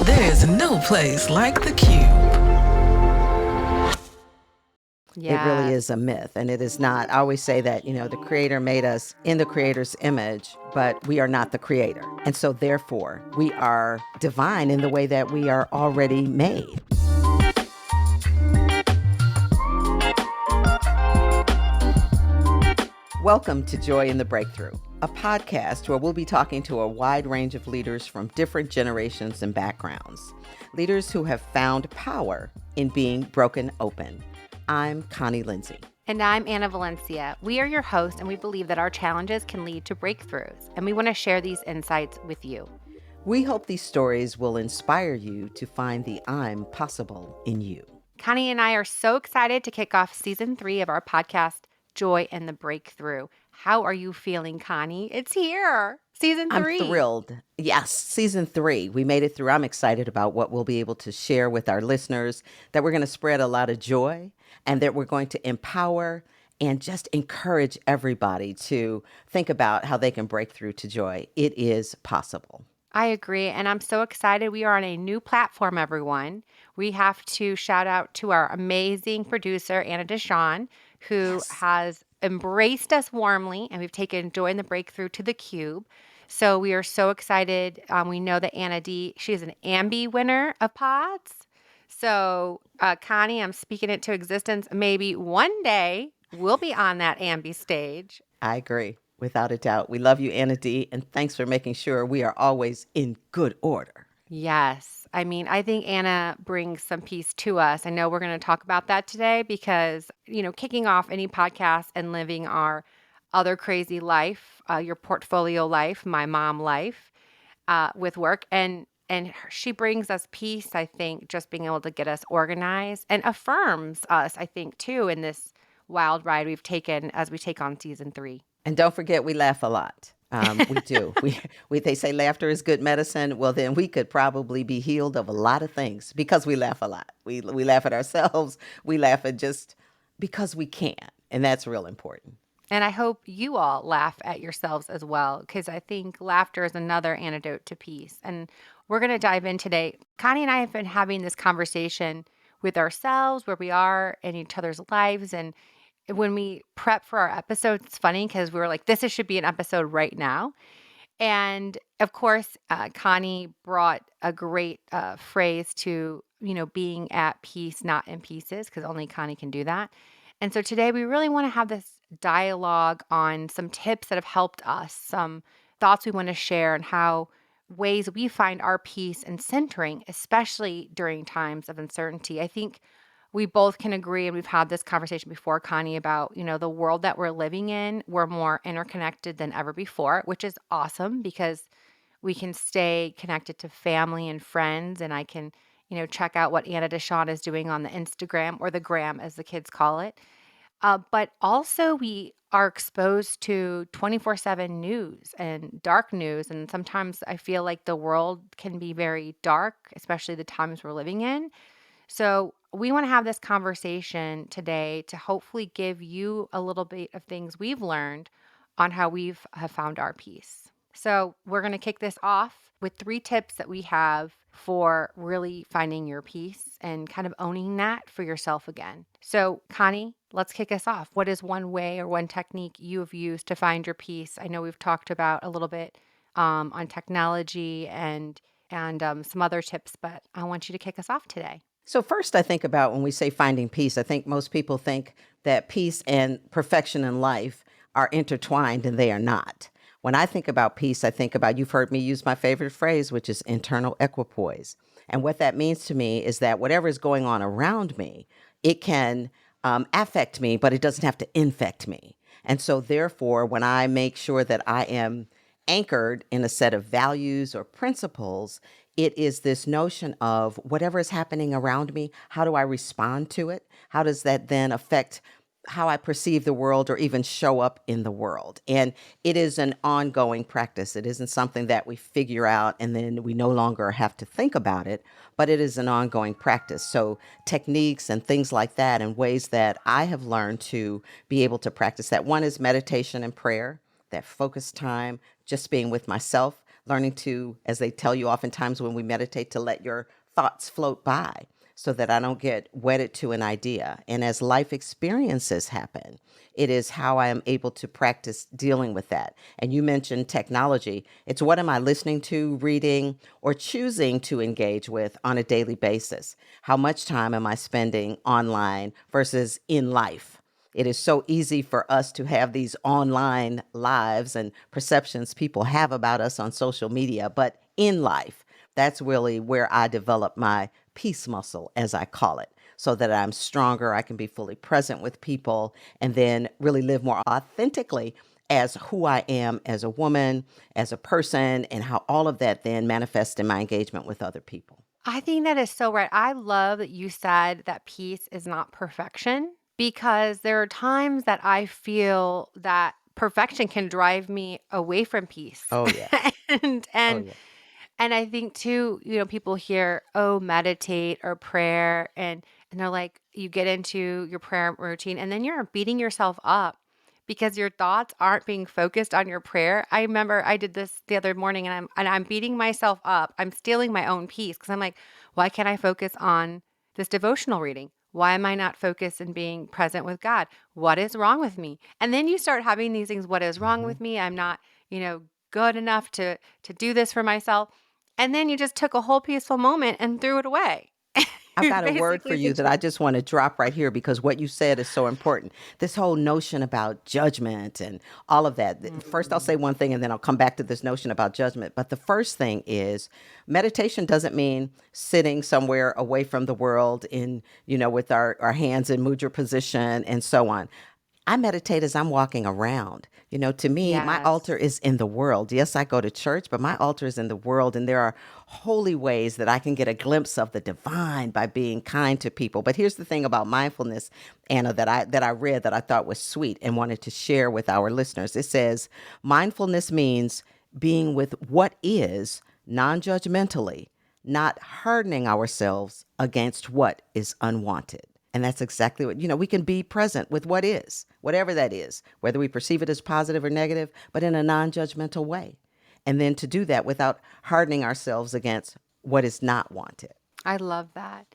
There's no place like the Cube. It really Yeah. is a myth. And it is not. I always say that, the creator made us in the creator's image, but we are not the creator. And so therefore, we are divine in the way that we are already made. Welcome to Joy in the Breakthrough, a podcast where we'll be talking to a wide range of leaders from different generations and backgrounds. Leaders who have found power in being broken open. I'm Connie Lindsey. And I'm Anna Valencia. We are your hosts, and we believe that our challenges can lead to breakthroughs, and we want to share these insights with you. We hope these stories will inspire you to find the I'm possible in you. Connie and I are so excited to kick off season 3 of our podcast, Joy in the Breakthrough. How are you feeling, Connie? It's here. Season 3. I'm thrilled. Yes, season 3. We made it through. I'm excited about what we'll be able to share with our listeners, that we're going to spread a lot of joy and that we're going to empower and just encourage everybody to think about how they can break through to joy. It is possible. I agree, and I'm so excited. We are on a new platform, everyone. We have to shout out to our amazing producer, Anna DeShawn, who has embraced us warmly, and we've taken Joy in the Breakthrough to the Cube. So we are so excited. We know that Anna D, she's an Ambi winner of pods. So Connie, I'm speaking it to existence. Maybe one day we'll be on that Ambi stage. I agree, without a doubt. We love you, Anna D., and thanks for making sure we are always in good order. Yes. I mean, I think Anna brings some peace to us. I know we're going to talk about that today because, kicking off any podcast and living our other crazy life, your portfolio life, my mom life with work. And she brings us peace, I think, just being able to get us organized and affirms us, I think, too, in this wild ride we've taken as we take on season 3. And don't forget, we laugh a lot. We do. They say laughter is good medicine. Well, then we could probably be healed of a lot of things because we laugh a lot. We laugh at ourselves. We laugh at just because we can. And that's real important. And I hope you all laugh at yourselves as well, because I think laughter is another antidote to peace. And we're going to dive in today. Connie and I have been having this conversation with ourselves, where we are in each other's lives. And when we prep for our episodes, it's funny because we were like, this should be an episode right now. And of course, Connie brought a great phrase to, being at peace, not in pieces, because only Connie can do that. And so today we really want to have this dialogue on some tips that have helped us, some thoughts we want to share, and how ways we find our peace and centering, especially during times of uncertainty. I think we both can agree, and we've had this conversation before, Connie, about, the world that we're living in. We're more interconnected than ever before, which is awesome because we can stay connected to family and friends. And I can, check out what Anna DeShawn is doing on the Instagram, or the gram as the kids call it. But also we are exposed to 24/7 news and dark news. And sometimes I feel like the world can be very dark, especially the times we're living in. So we want to have this conversation today to hopefully give you a little bit of things we've learned on how have found our peace. So we're going to kick this off with 3 tips that we have for really finding your peace and kind of owning that for yourself again. So Connie, let's kick us off. What is one way or one technique you have used to find your peace? I know we've talked about a little bit on technology and some other tips, but I want you to kick us off today. So first, I think about when we say finding peace, I think most people think that peace and perfection in life are intertwined, and they are not. When I think about peace, I think about, you've heard me use my favorite phrase, which is internal equipoise. And what that means to me is that whatever is going on around me, it can affect me, but it doesn't have to infect me. And so therefore, when I make sure that I am anchored in a set of values or principles, it is this notion of whatever is happening around me, how do I respond to it? How does that then affect how I perceive the world or even show up in the world? And it is an ongoing practice. It isn't something that we figure out and then we no longer have to think about it, but it is an ongoing practice. So techniques and things like that, and ways that I have learned to be able to practice that. One is meditation and prayer, that focused time, just being with myself, learning to, as they tell you oftentimes when we meditate, to let your thoughts float by so that I don't get wedded to an idea. And as life experiences happen, it is how I am able to practice dealing with that. And you mentioned technology. It's what am I listening to, reading, or choosing to engage with on a daily basis? How much time am I spending online versus in life? It is so easy for us to have these online lives and perceptions people have about us on social media, but in life, that's really where I develop my peace muscle, as I call it, so that I'm stronger. I can be fully present with people and then really live more authentically as who I am as a woman, as a person, and how all of that then manifests in my engagement with other people. I think that is so right. I love that you said that peace is not perfection because there are times that I feel that perfection can drive me away from peace. Oh, yes. and Oh, and yes. and I think too, people hear, "Oh, meditate or prayer," and they're like, you get into your prayer routine, and then you're beating yourself up because your thoughts aren't being focused on your prayer. I remember I did this the other morning, and I'm beating myself up. I'm stealing my own peace because I'm like, why can't I focus on this devotional reading? Why am I not focused in being present with God? What is wrong with me? And then you start having these things. What is wrong Mhm. with me? I'm not, good enough to do this for myself. And then you just took a whole peaceful moment and threw it away. I've You got a word for basically you said, that I just want to drop right here because what you said is so important. This whole notion about judgment and all of that. First, I'll say Mm, one thing and then I'll come back to this notion about judgment. But the first thing is meditation doesn't mean sitting somewhere away from the world in, with our hands in mudra position and so on. I meditate as I'm walking around. To me, my altar yes. is in the world. Yes, I go to church, but my altar is in the world. And there are holy ways that I can get a glimpse of the divine by being kind to people. But here's the thing about mindfulness, Anna, that I read that I thought was sweet and wanted to share with our listeners. It says mindfulness means being with what is non-judgmentally, not hardening ourselves against what is unwanted. And that's exactly what, we can be present with what is, whatever that is, whether we perceive it as positive or negative, but in a non judgmental way. And then to do that without hardening ourselves against what is not wanted. I love that.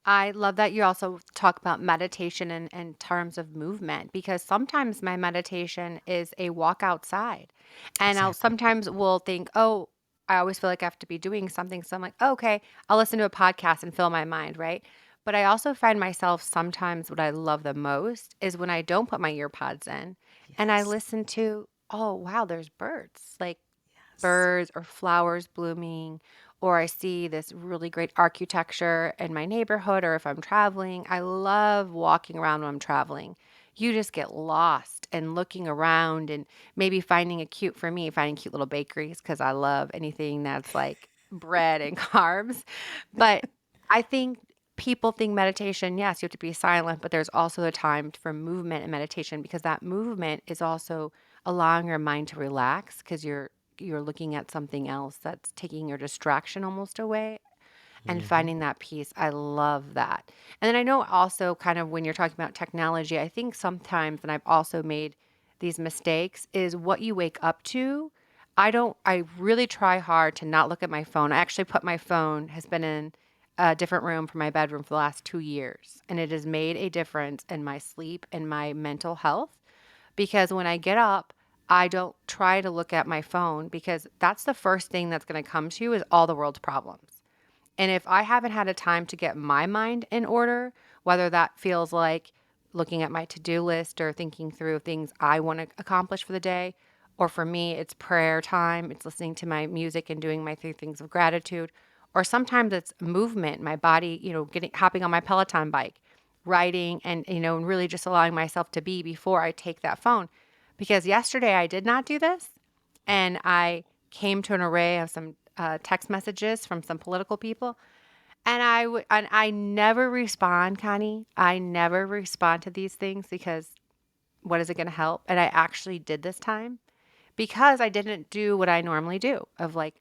I love that you also talk about meditation in terms of movement because sometimes my meditation is a walk outside. And I'll Exactly. sometimes will think, oh, I always feel like I have to be doing something. So I'm like, oh, okay, I'll listen to a podcast and fill my mind, right? But I also find myself sometimes what I love the most is when I don't put my ear pods in and I Yes. listen to, oh, wow, there's birds. Like Yes. birds or flowers blooming, or I see this really great architecture in my neighborhood, or if I'm traveling. I love walking around when I'm traveling. You just get lost and looking around and maybe finding for me, finding cute little bakeries because I love anything that's like bread and carbs. But I think people think meditation, yes, you have to be silent, but there's also the time for movement and meditation because that movement is also allowing your mind to relax because you're looking at something else that's taking your distraction almost away and Hmm. finding that peace. I love that. And then I know also kind of when you're talking about technology, I think sometimes, and I've also made these mistakes, is what you wake up to. I really try hard to not look at my phone. I actually put my phone has been in a different room from my bedroom for the last 2 years, and it has made a difference in my sleep and my mental health because when I get up, I don't try to look at my phone because that's the first thing that's going to come to you is all the world's problems. And if I haven't had a time to get my mind in order, whether that feels like looking at my to-do list or thinking through things I want to accomplish for the day, or for me, it's prayer time, it's listening to my music and doing my 3 things of gratitude, or sometimes it's movement, my body, getting hopping on my Peloton bike, riding and really just allowing myself to be before I take that phone. Because yesterday I did not do this and I came to an array of some text messages from some political people, and I never respond, Connie. I never respond to these things because what is it going to help? And I actually did this time because I didn't do what I normally do of like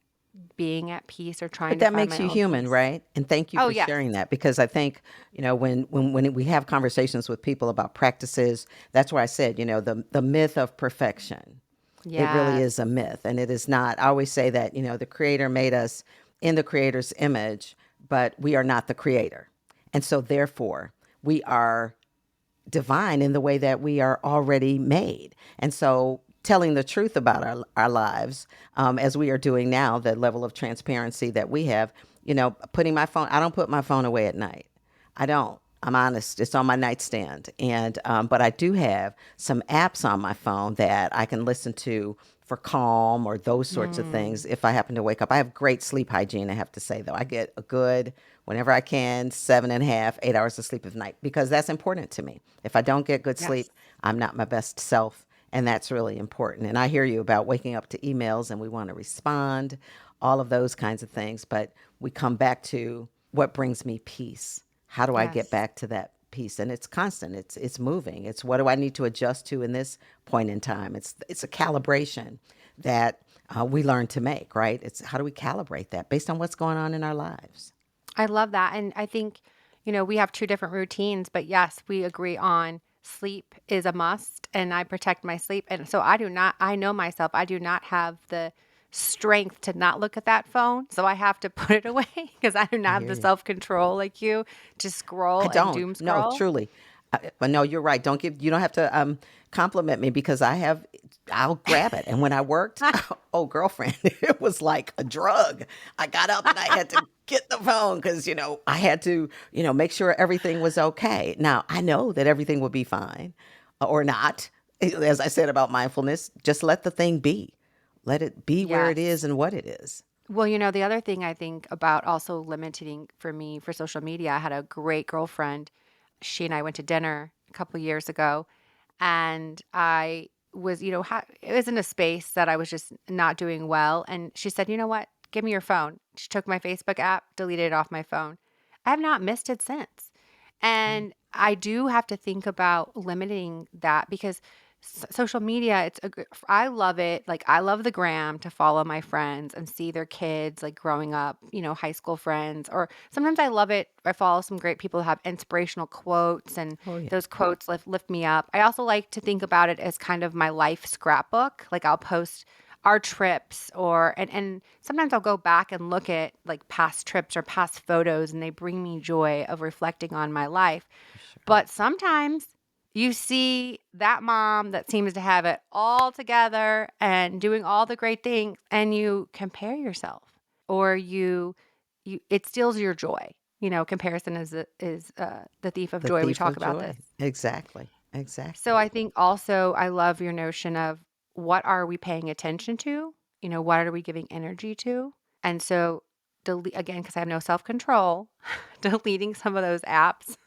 being at peace or trying But to that find makes my you own human, peace. right? And thank you Oh for yes, sharing that because I think, when we have conversations with people about practices, that's where I said, the myth of perfection. It really Yes. is a myth, and it is not. I always say that, the creator made us in the creator's image, but we are not the creator. And so therefore, we are divine in the way that we are already made. And so telling the truth about our lives, as we are doing now, the level of transparency that we have, putting my phone, I don't put my phone away at night. I don't. I'm honest. It's on my nightstand, and but I do have some apps on my phone that I can listen to for calm or those sorts of Mm, things if I happen to wake up. I have great sleep hygiene, I have to say, though. I get a good, whenever I can, 7.5, 8 hours of sleep at night because that's important to me. If I don't get good yes. sleep, I'm not my best self, and that's really important. And I hear you about waking up to emails and we want to respond, all of those kinds of things, but we come back to what brings me peace. How do I get Yes. back to that peace? And it's constant. It's moving. It's what do I need to adjust to in this point in time? It's a calibration that we learn to make, right? It's how do we calibrate that based on what's going on in our lives? I love that. And I think, we have two different routines, but yes, we agree on sleep is a must and I protect my sleep. And so I know myself, I do not have the strength to not look at that phone. So I have to put it away because I do I not have hear the you. self control like you to I scroll and don't. doom No, scroll. truly. But no, you're right. You don't have to compliment me because I'll grab it. And when I worked, oh, girlfriend, it was like a drug. I got up and I had to get the phone because, I had to, make sure everything was okay. Now, I know that everything will be fine or not. As I said about mindfulness, just let the thing be. Let it be where it Yes. is and what it is. Well, the other thing I think about also limiting for me for social media, I had a great girlfriend. She and I went to dinner a couple years ago, and I was, it was in a space that I was just not doing well. And she said, you know what? Give me your phone. She took my Facebook app, deleted it off my phone. I have not missed it since. Mm. And I do have to think about limiting that because social media, I love it. Like, I love the gram to follow my friends and see their kids like growing up, high school friends. Or sometimes I love it. I follow some great people who have inspirational quotes, and Oh, yeah. those quotes lift me up. I also like to think about it as kind of my life scrapbook. Like, I'll post our trips and sometimes I'll go back and look at like past trips or past photos, and they bring me joy of reflecting on my life. For sure. But sometimes you see that mom that seems to have it all together and doing all the great things, and you compare yourself, or you it steals your joy. Comparison is the thief of The joy. We thief talk of about this. joy. Exactly. So Exactly. I think also I love your notion of what are we paying attention to? What are we giving energy to? And so again, because I have no self-control, deleting some of those apps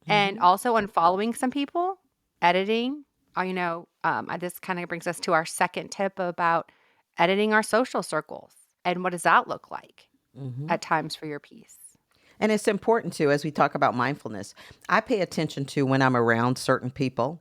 and Hmm. also unfollowing some people, editing. This kind of brings us to our second tip about editing our social circles. And what does that look like Hmm. at times for your peace? And it's important too, as we talk about mindfulness, I pay attention to when I'm around certain people.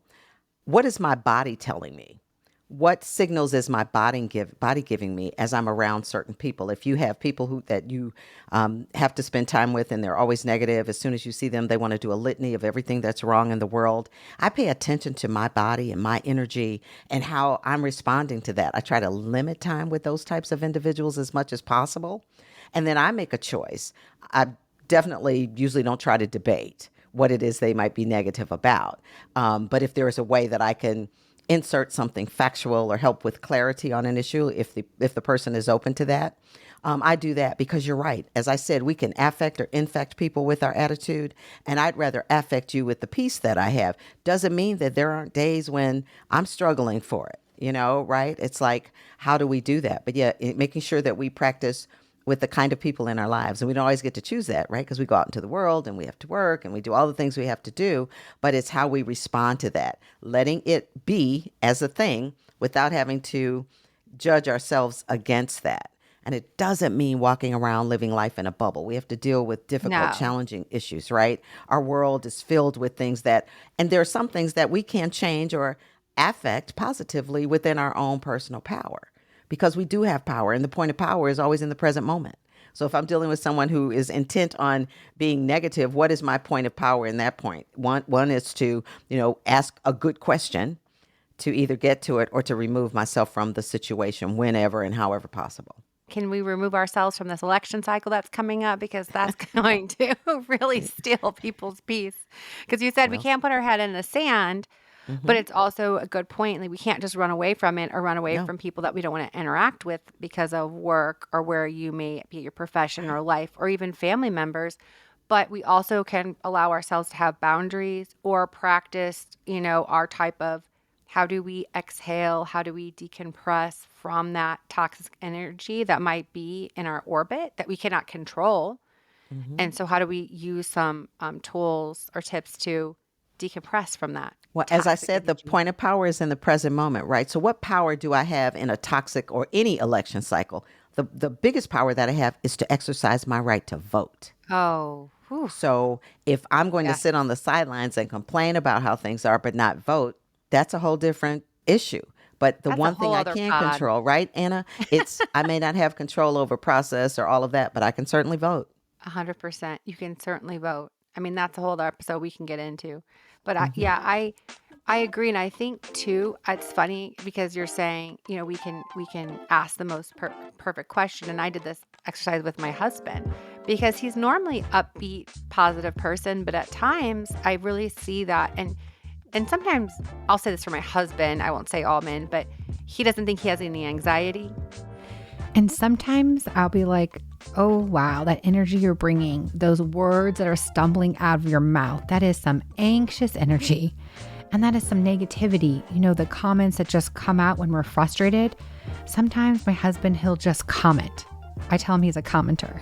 What is my body telling me? What signals is my body giving me as I'm around certain people? If you have people that you have to spend time with and they're always negative, as soon as you see them, they want to do a litany of everything that's wrong in the world. I pay attention to my body and my energy and how I'm responding to that. I try to limit time with those types of individuals as much as possible. And then I make a choice. I definitely usually don't try to debate what it is they might be negative about. But if there is a way that I can insert something factual or help with clarity on an issue, if the person is open to that, I do that because you're right. As I said, we can affect or infect people with our attitude, and I'd rather affect you with the peace that I have. Doesn't mean that there aren't days when I'm struggling for it. Right? It's like, how do we do that? But yeah, making sure that we practice with the kind of people in our lives. And we don't always get to choose that, right? Because we go out into the world and we have to work and we do all the things we have to do. But it's how we respond to that, letting it be as a thing without having to judge ourselves against that. And it doesn't mean walking around living life in a bubble. We have to deal with difficult, No. challenging issues, right? Our world is filled with things and there are some things that we can change or affect positively within our own personal power because we do have power. And the point of power is always in the present moment. So if I'm dealing with someone who is intent on being negative, what is my point of power in that point? One is to, ask a good question to either get to it or to remove myself from the situation whenever and however possible. Can we remove ourselves from this election cycle that's coming up? Because that's going to really steal people's peace. Because you said we Well, can't put our head in the sand, but hmm it's also a good point. Like we can't just run away from it or run away no. from people that we don't want to interact with because of work or where you may be at your profession or life or even family members. But we also can allow ourselves to have boundaries or practice, our type of how do we exhale? How do we decompress from that toxic energy that might be in our orbit that we cannot control? hmm And so, how do we use some tools or tips to decompress from that Well, as I toxic said, the energy? point of power is in the present moment, right? So, what power do I have in a toxic or any election cycle? The biggest power that I have is to exercise my right to vote. Oh, whew, So, if I'm going to yes, sit on the sidelines and complain about how things are, but not vote, that's a whole different issue. But the that's a one thing whole I other can pod. control, right, Anna, it's I may not have control over process or all of that, but I can certainly vote. 100%. You can certainly vote. I mean, that's a whole other episode we can get into. But hmm I agree, and I think too. It's funny because you're saying we can ask the most perfect question, and I did this exercise with my husband because he's normally upbeat, positive person, but at times I really see that, and sometimes I'll say this for my husband. I won't say all men, but he doesn't think he has any anxiety. And sometimes I'll be like, oh, wow, that energy you're bringing, those words that are stumbling out of your mouth, that is some anxious energy. And that is some negativity. The comments that just come out when we're frustrated. Sometimes my husband, he'll just comment. I tell him he's a commenter.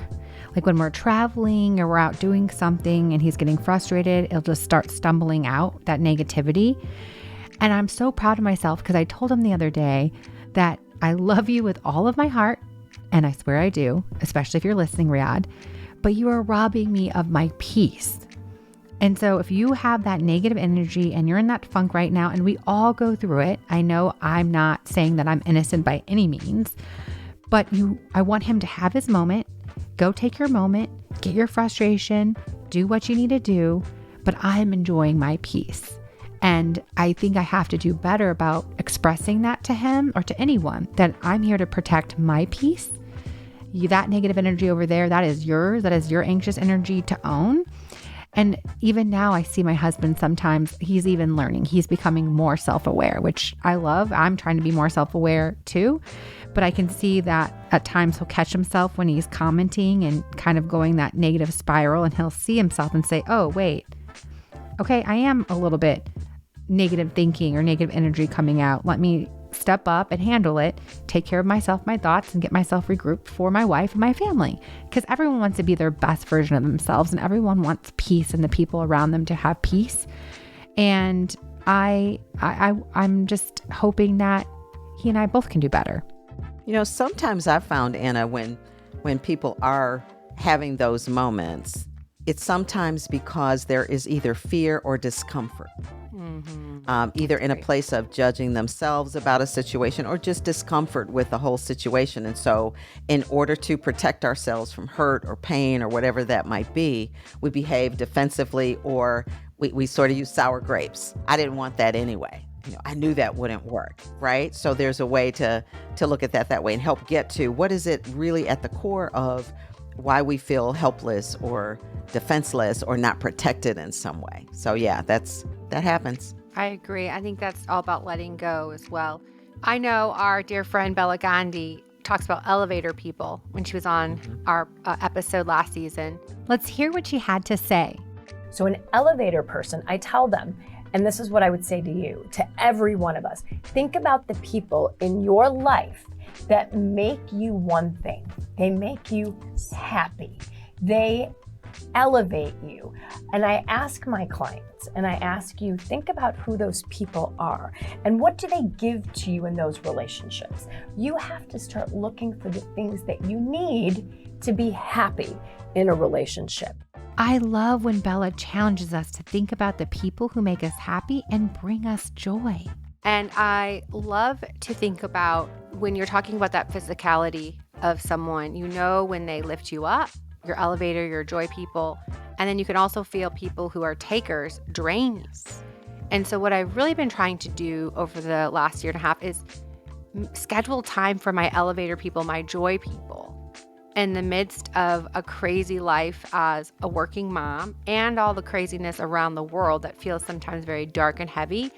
Like when we're traveling or we're out doing something and he's getting frustrated, he'll just start stumbling out that negativity. And I'm so proud of myself because I told him the other day that I love you with all of my heart. And I swear I do, especially if you're listening, Riyadh, but you are robbing me of my peace. And so if you have that negative energy and you're in that funk right now, and we all go through it, I know I'm not saying that I'm innocent by any means, but I want him to have his moment, go take your moment, get your frustration, do what you need to do, but I'm enjoying my peace. And I think I have to do better about expressing that to him or to anyone, that I'm here to protect my peace. That negative energy over there, that is yours. That is your anxious energy to own. And even now I see my husband sometimes, he's even learning. He's becoming more self-aware, which I love. I'm trying to be more self-aware too. But I can see that at times he'll catch himself when he's commenting and kind of going that negative spiral, and he'll see himself and say, oh, wait, okay, I am a little bit negative thinking or negative energy coming out. Let me step up and handle it, take care of myself, my thoughts, and get myself regrouped for my wife and my family. Because everyone wants to be their best version of themselves, and everyone wants peace and the people around them to have peace. And I'm just hoping that he and I both can do better. Sometimes I've found, Anna, when people are having those moments, it's sometimes because there is either fear or discomfort. Either in a place of judging themselves about a situation or just discomfort with the whole situation. And so in order to protect ourselves from hurt or pain or whatever that might be, we behave defensively, or we sort of use sour grapes. I didn't want that anyway. I knew that wouldn't work, right? So there's a way to look at that way and help get to what is it really at the core of why we feel helpless or defenseless or not protected in some way. So yeah, that happens. I agree. I think that's all about letting go as well. I know our dear friend Bella Gandhi talks about elevator people when she was on our episode last season. Let's hear what she had to say. So an elevator person, I tell them, and this is what I would say to you, to every one of us, think about the people in your life that make you one thing. They make you happy. They elevate you. And I ask my clients, and I ask you, think about who those people are and what do they give to you in those relationships. You have to start looking for the things that you need to be happy in a relationship. I love when Bella challenges us to think about the people who make us happy and bring us joy. And I love to think about when you're talking about that physicality of someone, when they lift you up, your elevator, your joy people. And then you can also feel people who are takers drain you. And so what I've really been trying to do over the last year and a half is schedule time for my elevator people, my joy people, in the midst of a crazy life as a working mom and all the craziness around the world that feels sometimes very dark and heavy.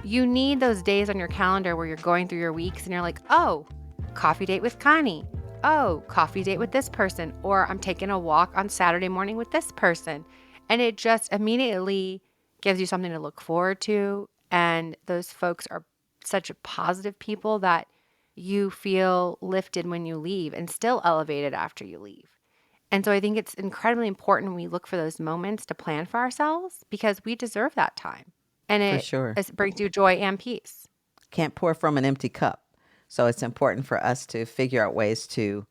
You need those days on your calendar where you're going through your weeks and you're like, oh, coffee date with Connie. Oh, coffee date with this person. Or I'm taking a walk on Saturday morning with this person. And it just immediately gives you something to look forward to. And those folks are such positive people that you feel lifted when you leave and still elevated after you leave. And so I think it's incredibly important when we look for those moments to plan for ourselves because we deserve that time. And For it, sure. it brings you joy and peace. Can't pour from an empty cup. So it's important for us to figure out ways to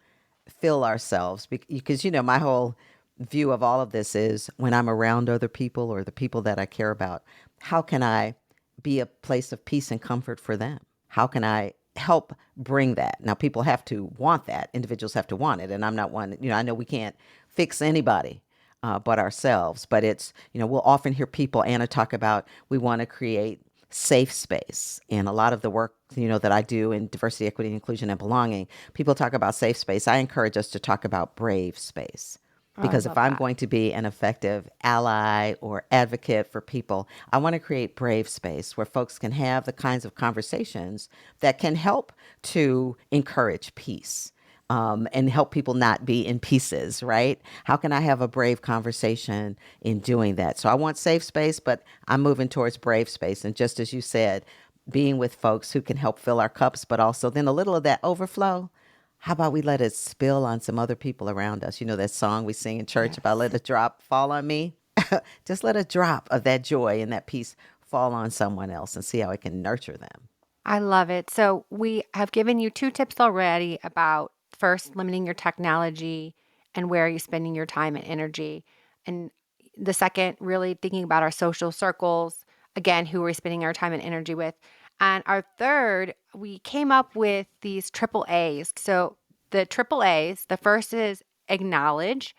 fill ourselves because, my whole view of all of this is when I'm around other people or the people that I care about, how can I be a place of peace and comfort for them? How can I help bring that? Now, people have to want that. Individuals have to want it. And I'm not one, I know we can't fix anybody but ourselves. But it's, we'll often hear people, Anna, talk about we want to create safe space. And a lot of the work, that I do in diversity, equity, inclusion, and belonging, people talk about safe space. I encourage us to talk about brave space. Oh, I Because if love I'm that. going to be an effective ally or advocate for people, I want to create brave space where folks can have the kinds of conversations that can help to encourage peace. And help people not be in pieces, right? How can I have a brave conversation in doing that? So I want safe space, but I'm moving towards brave space. And just as you said, being with folks who can help fill our cups, but also then a little of that overflow. How about we let it spill on some other people around us? You know that song we sing in church about Yes. let a drop fall on me? Just let a drop of that joy and that peace fall on someone else and see how it can nurture them. I love it. So we have given you 2 tips already about first limiting your technology and where are you spending your time and energy. And the second, really thinking about our social circles. Again, who are we spending our time and energy with? And our third, we came up with these triple A's. So the triple A's, the first is acknowledge.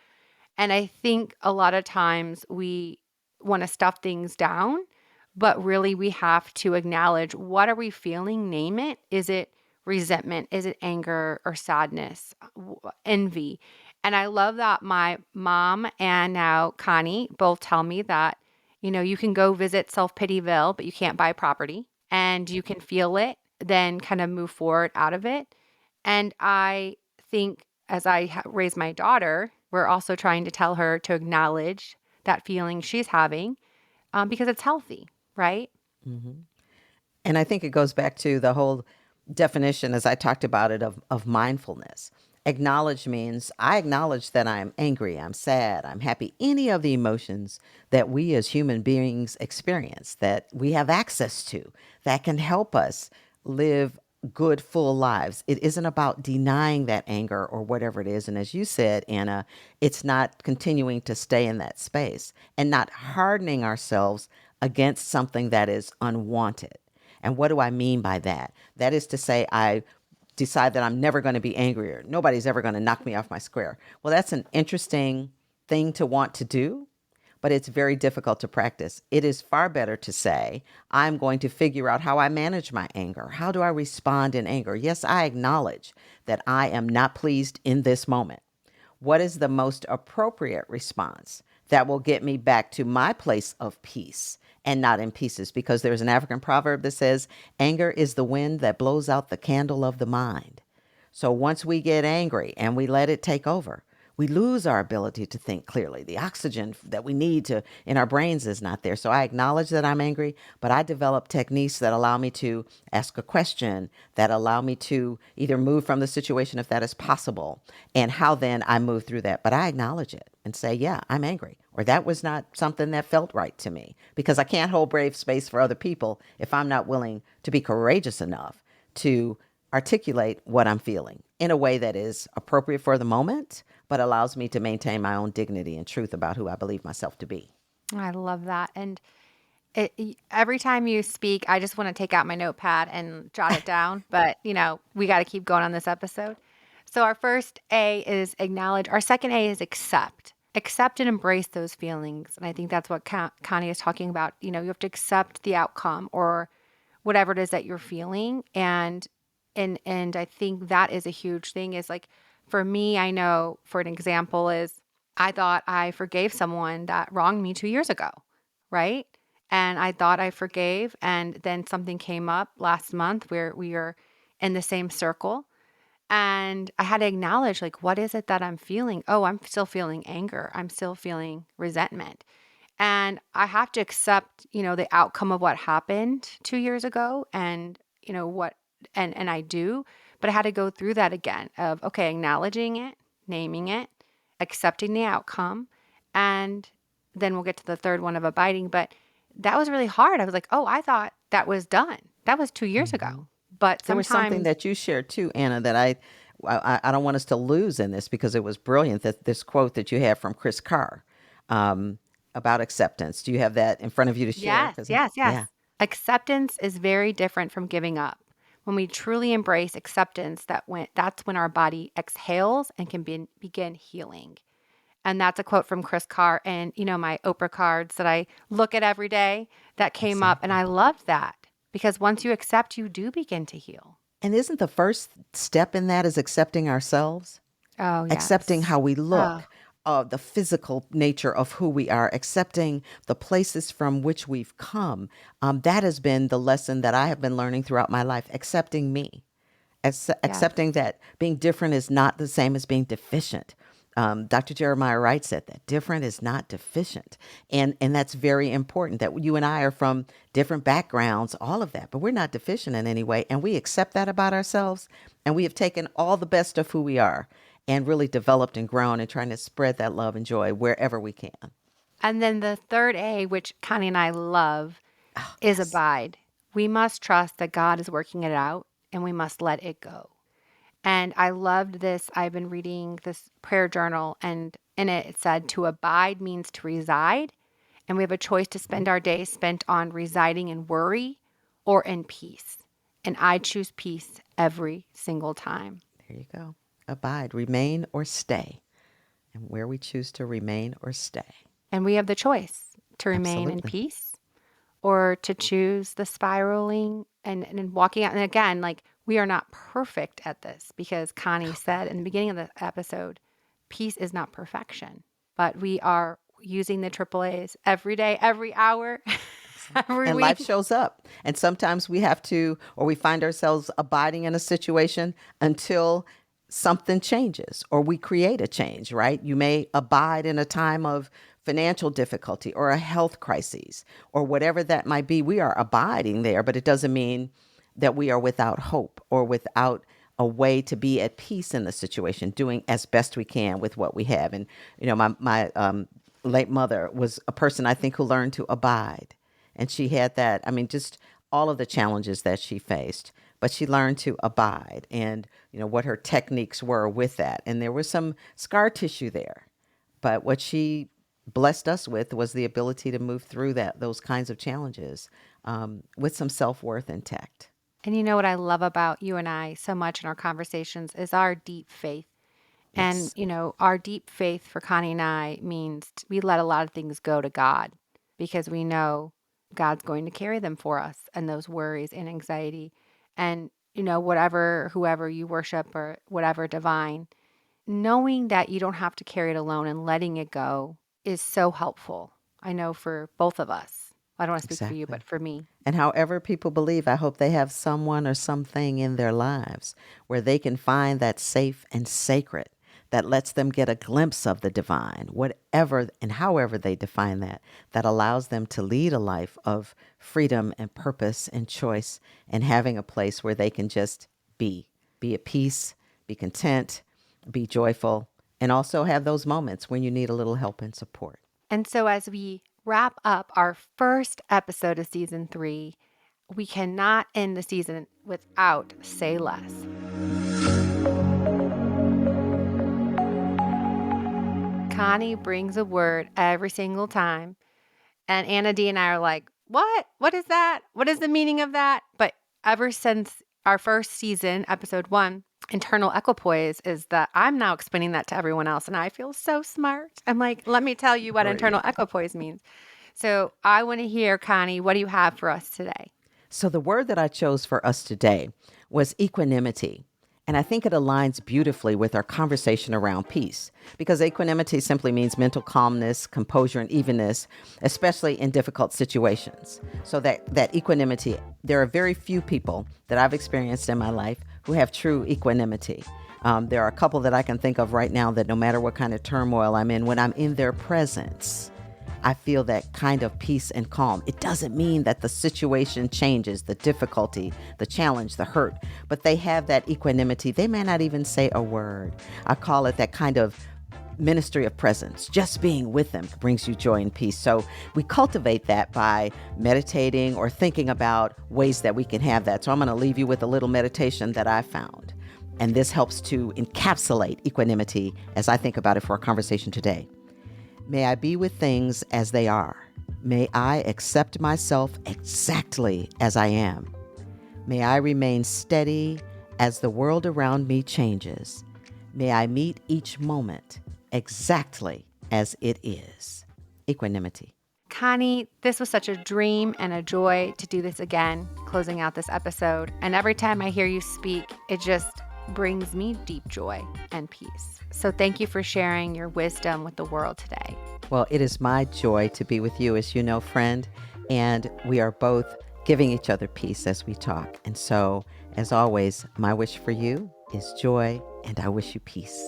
And I think a lot of times we want to stuff things down, but really we have to acknowledge what are we feeling, name it. Is it resentment? Is it anger or sadness, envy? And I love that my mom and now Connie both tell me that, you can go visit Self-Pityville, but you can't buy property and you can feel it, then kind of move forward out of it. And I think as I raise my daughter, we're also trying to tell her to acknowledge that feeling she's having because it's healthy, right? And I think it goes back to the whole definition, as I talked about it, of mindfulness. Acknowledge means I acknowledge that I'm angry, I'm sad, I'm happy, any of the emotions that we as human beings experience, that we have access to, that can help us live good, full lives. It isn't about denying that anger or whatever it is. And as you said, Anna, it's not continuing to stay in that space and not hardening ourselves against something that is unwanted. And what do I mean by that? That is to say, I decide that I'm never going to be angrier. Nobody's ever going to knock me off my square. Well, that's an interesting thing to want to do, but it's very difficult to practice. It is far better to say, I'm going to figure out how I manage my anger. How do I respond in anger? Yes, I acknowledge that I am not pleased in this moment. What is the most appropriate response that will get me back to my place of peace and not in pieces? Because there's an African proverb that says, anger is the wind that blows out the candle of the mind. So once we get angry and we let it take over, we lose our ability to think clearly. The oxygen that we need to in our brains is not there. So I acknowledge that I'm angry, but I develop techniques that allow me to ask a question, that allow me to either move from the situation if that is possible, and how then I move through that. But I acknowledge it and say, yeah, I'm angry, or that was not something that felt right to me, because I can't hold brave space for other people if I'm not willing to be courageous enough to articulate what I'm feeling in a way that is appropriate for the moment, but allows me to maintain my own dignity and truth about who I believe myself to be. I love that. And every time you speak, I just want to take out my notepad and jot it down. But, we got to keep going on this episode. So our first A is acknowledge. Our second A is accept. accept and embrace those feelings. And I think that's what Connie is talking about. You have to accept the outcome or whatever it is that you're feeling. And I think that is a huge thing is like, for me, I know for an example is I thought I forgave someone that wronged me 2 years ago, right? And I thought I forgave. And then something came up last month where we are in the same circle. And I had to acknowledge, like, what is it that I'm feeling? Oh, I'm still feeling anger. I'm still feeling resentment. And I have to accept, the outcome of what happened 2 years ago and, what, and I do, but I had to go through that again of, okay, acknowledging it, naming it, accepting the outcome. And then we'll get to the third one of abiding. But that was really hard. I was like, oh, I thought that was done. That was 2 years ago. But There was something sometimes, that you shared too, Anna, that I don't want us to lose in this because it was brilliant. That this quote that you have from Chris Carr about acceptance. Do you have that in front of you to share? yes, yes, yes. Yeah, Acceptance is very different from giving up. When we truly embrace acceptance, that's when our body exhales and can begin healing. And that's a quote from Chris Carr and, my Oprah cards that I look at every day that came up. And exactly. I loved that because once you accept, you do begin to heal. And isn't the first step in that is accepting ourselves? Oh, Accepting yes. how we Oh, look, the physical nature of who we are, accepting the places from which we've come. That has been the lesson that I have been learning throughout my life, accepting me, yes. accepting that being different is not the same as being deficient. Dr. Jeremiah Wright said that different is not deficient. And that's very important that you and I are from different backgrounds, all of that, but we're not deficient in any way. And we accept that about ourselves. And we have taken all the best of who we are and really developed and grown and trying to spread that love and joy wherever we can. And then the third A, which Connie and I love, Oh, is yes. abide. We must trust that God is working it out and we must let it go. And I loved this. I've been reading this prayer journal, and in it, it said to abide means to reside. And we have a choice to spend our days spent on residing in worry or in peace. And I choose peace every single time. There you go. Abide, remain or stay. And where we choose to remain or stay. And we have the choice to remain in Absolutely. peace or to choose the spiraling and walking out. And again, like we are not perfect at this because Connie said in the beginning of the episode, peace is not perfection, but we are using the triple A's every day, every hour, every And life week. shows up. And sometimes we have to, or we find ourselves abiding in a situation until something changes or we create a change, right? You may abide in a time of financial difficulty or a health crisis or whatever that might be. We are abiding there, but it doesn't mean that we are without hope or without a way to be at peace in the situation, doing as best we can with what we have. And, my late mother was a person I think who learned to abide. And she had that, just all of the challenges that she faced, but she learned to abide and, what her techniques were with that. And there was some scar tissue there. But what she blessed us with was the ability to move through those kinds of challenges with some self-worth intact. And you know what I love about you and I so much in our conversations is our deep faith. And, Yes, our deep faith for Connie and I means we let a lot of things go to God because we know God's going to carry them for us and those worries and anxiety. And, whatever, whoever you worship or whatever divine, knowing that you don't have to carry it alone and letting it go is so helpful. I know for both of us. I don't want to speak for you, exactly. but for me. And however people believe, I hope they have someone or something in their lives where they can find that safe and sacred that lets them get a glimpse of the divine, whatever and however they define that, that allows them to lead a life of freedom and purpose and choice and having a place where they can just be at peace, be content, be joyful, and also have those moments when you need a little help and support. And so, as we wrap up our first episode of season 3, we cannot end the season without Say Less. Connie brings a word every single time. And Anna D and I are like, what? What is that? What is the meaning of that? But ever since our first season, episode 1, internal equipoise is that I'm now explaining that to everyone else, and I feel so smart. I'm like, let me tell you what internal equipoise means. So I want to hear, Connie, what do you have for us today? So the word that I chose for us today was equanimity. And I think it aligns beautifully with our conversation around peace, because equanimity simply means mental calmness, composure, and evenness, especially in difficult situations. So that equanimity, there are very few people that I've experienced in my life who have true equanimity. There are a couple that I can think of right now that no matter what kind of turmoil I'm in, when I'm in their presence, I feel that kind of peace and calm. It doesn't mean that the situation changes, the difficulty, the challenge, the hurt, but they have that equanimity. They may not even say a word. I call it that kind of ministry of presence. Just being with them brings you joy and peace. So we cultivate that by meditating or thinking about ways that we can have that. So I'm going to leave you with a little meditation that I found. And this helps to encapsulate equanimity as I think about it for our conversation today. May I be with things as they are. May I accept myself exactly as I am. May I remain steady as the world around me changes. May I meet each moment exactly as it is. Equanimity. Connie, this was such a dream and a joy to do this again, closing out this episode. And every time I hear you speak, it just brings me deep joy and peace. So thank you for sharing your wisdom with the world today. Well, it is my joy to be with you, as you know, friend, and we are both giving each other peace as we talk. And so, as always, my wish for you is joy, and I wish you peace.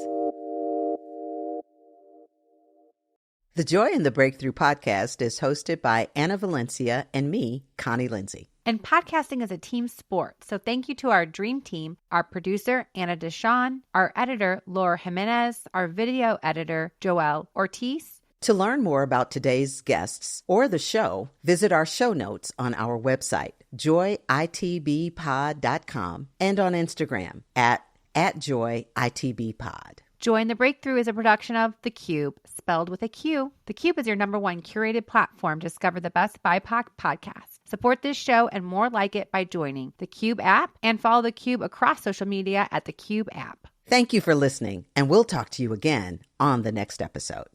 The Joy in the Breakthrough podcast is hosted by Anna Valencia and me, Connie Lindsey. And podcasting is a team sport. So thank you to our dream team, our producer, Anna DeShawn, our editor, Laura Jimenez, our video editor, Joelle Ortiz. To learn more about today's guests or the show, visit our show notes on our website, joyitbpod.com, and on Instagram at joyitbpod. Joy in the Breakthrough is a production of The Cube, spelled with a Q. The Cube is your #1 curated platform to discover the best BIPOC podcasts. Support this show and more like it by joining the Cube app and follow the Cube across social media at the Cube app. Thank you for listening, and we'll talk to you again on the next episode.